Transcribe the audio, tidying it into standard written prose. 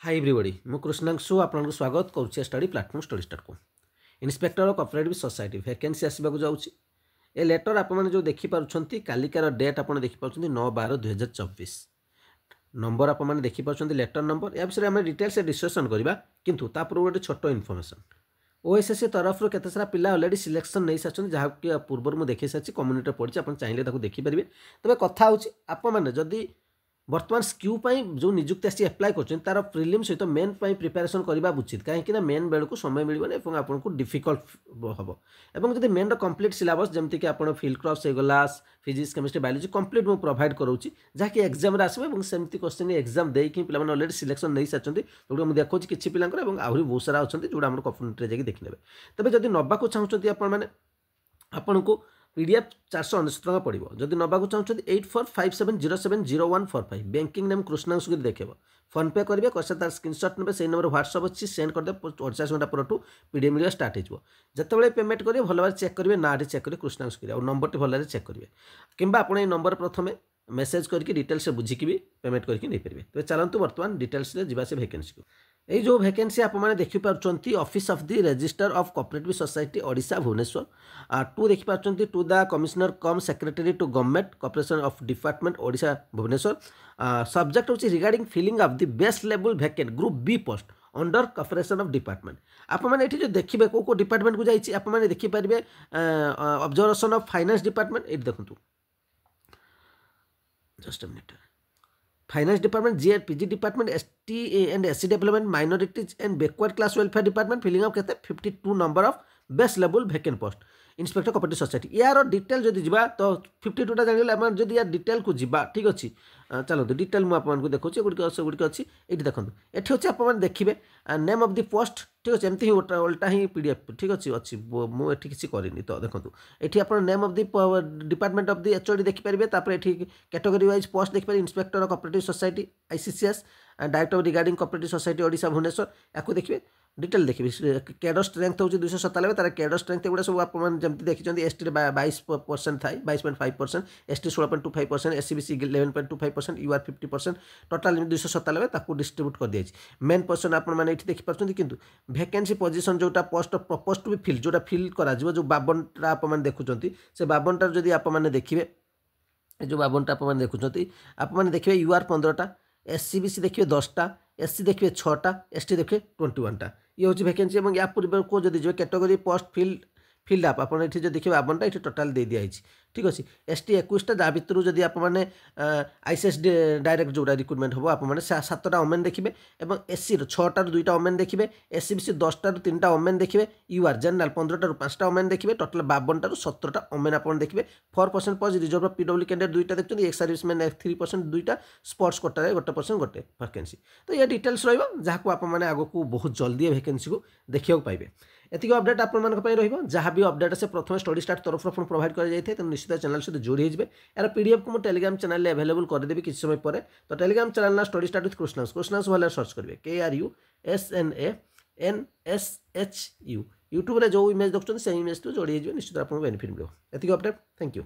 Hi everybody मु कृष्णांशु आपको स्वागत करुच्चे स्टडी प्लाटफॉर्म स्टडी स्टार्ट को इन्स्पेक्टर कोऑपरेटिव सोसाइटी वैकेंसी आसवाक जाऊँगी ए लेटर आप जो देखिपुं कालिकार डेट आप देखिपुं 9/12/2024 नंबर आप देखिपुं लेटर नंबर या विषय आम डिटेल्स डिस्कसन करवा किंतु तापर गोटे छोट इनफर्मेशन ओएसएससी तरफ केते सारा पिला ऑलरेडी सिलेक्शन नहीं सारी जहाँ पूर्व मुझे देखी सारी कम्युनिटी पढ़ी आप चाहिए देखिपारे तेज कथा होने जदि बर्तमान स्क्यू जो निजुक्ति आसी एप्लाय कर तार प्रिलिम सहित मेन प्रिपेरेसन करवा उचित कहीं मेन बेल को समय मिलने आपको डिफिकल्ट हम और जब मेन कंप्लीट सिलेबस जमीक आप फिल्ड क्रॉप्स होगा फिजिक्स केमिस्ट्री बायोलॉजी कंप्लीट मुझे प्रोवाइड करूँगी जहाँकि एग्जाम आसो सेमती क्वेश्चन एग्जाम देकी पे ऑलरेडी सिलेक्शन नहीं सारी जो मुझे देखा किसी पिला आहरी बहुत सारा अच्छा जो आम कम्युनिटी जाकि देखने तेज जब नवाक चाहते आपण को पीडीएफ 499 टका पड़ो जदि नवाक चाहते 8457070145 बैंकिंग नेम कृष्णांशु गिरी देखेब फोन पे करेंगे कैसे तार स्क्रीनशॉट ने से नंबर व्हाट्सअप अच्छी सेंड करदे 50 घंटा पर पीडीएफ मिलवा स्टार्ट हो जिते पेमेंट करेंगे भल भाव चेक करेंगे ना चेक करेंगे कृष्णांशु गिरी और नंबर टी भल चेक करेंगे कि आपण ये नंबर प्रथम मेसेज करके डिटेल्स बुझिकी भी पेमेंट करके नहीं पारे तो चलतु बर्तमान डिटेल्स जावा से वैकेंसी को ये जो वैकेंसी आप देखिपुंट office of the registrar of cooperative society Odisha Bhubaneswar to देखिपुंट to the commissioner cum secretary to government corporation of department Odisha Bhubaneswar subject होची regarding filling of the best level vacant group B post under corporation of department आपने जो देखिए को department को जाइए आपने देखिपारे ऑब्जर्वेशन ऑफ फाइनेंस डिपार्टमेंट ये देखूँ just a minute finance department जी PG department ST and SC development minorities and backward class welfare department filling up कहते 52 number of best level vacant post inspector cooperative society यार detail जब जा तो 52टा जान जब यार डिटेल को जा ठीक अच्छे चलते डिटेल मुझे देखा गुड़िक अच्छी ये देखो ये अच्छे आप देखिए नेम ऑफ द पोस्ट ठीक अच्छे एमती ही उल्टा ही पीडीएफ ठीक अच्छे अच्छी मुझे किसी करनी तो देखो ये आप name of the department of the HOD देखिपारे कैटेगरी वाइज पोस्ट देखिए inspector cooperative society ICCS director regarding cooperative society Odisha Bhubaneswar या देखिए डिटेल देखिए कैडर स्ट्रेंथ हो 297 तार कैडर स्ट्रेंथ एगुड़ा सब आपने देखते एस टी 22% थाए 22.5% एस टी 16.25% एससीबीसी 11.25% यूआर 50% टोटाल 297 ताकू डिस्ट्रीब्यूट कर दिया मेन पोजिशन आपने देखिपारे कि वैकेंसी पोजिशन जोटा post propose to be fill जोटा फिल कर जो 52टा आपने देखुं से 52टार जब आपने देखिए जो 52टा आपने देखुं आपने देखिए यूआर 15टा एससीबीसी देखिए 10टा एससी देखिए 6टा एसटी देखिए 21टा ये हूँ वैकेंसी और या पूर्व को जब जो कैटेगरी पोस्ट फिल्ड आप जो देखिए 52टा ये टोटाल दे दिखाई ठीक अच्छे एसटी 21टा जहाँ भितर जब आपने आईसीएस डायरेक्ट जोड़ा रिक्रुटमेंट हम आपने 7टा ओमेन देखिए और एससी 6टार 2टा ओमेन देखिए एससीबीसी 10टार 3टा ओमेन देखिए यूआर जनरल 15टार 5टा ओमेन देखिए टोटाल 52टार 17टा ओमेन आप देखिए 4% पॉज रिजर्व पीडब्ल्यू कैंडिडेट 2टा देखते एक्स सर्विसमैन 3% 2टा स्पोर्ट्स कोटा 1% गोटे वैकेंसी तो ये डिटेल्स रहा आपने आग को बहुत जल्दी वैकेंसी को देखा पाइबे एतिक अपडेट आप जहाँ भी अपडेट से प्रथम स्टडी स्टार्ट तरफ प्रोवाइड कर निश्चित चैनल सहित जोड़ी होते यार पीडीएफ को मुझे टेलीग्राम चैनल अवेलेबल करदेवी किसी समय पर तो टेलीग्राम चैनल ना स्टडी स्टार्ट विथ कृष्णांशु वाले सर्च करेंगे KRUSNANSHU यूट्यूब जो इमेज देखते हैं से इमेज तो जोड़ी निश्चित आपको बेनिफिट मिले एतिक अपडेट थैंक यू।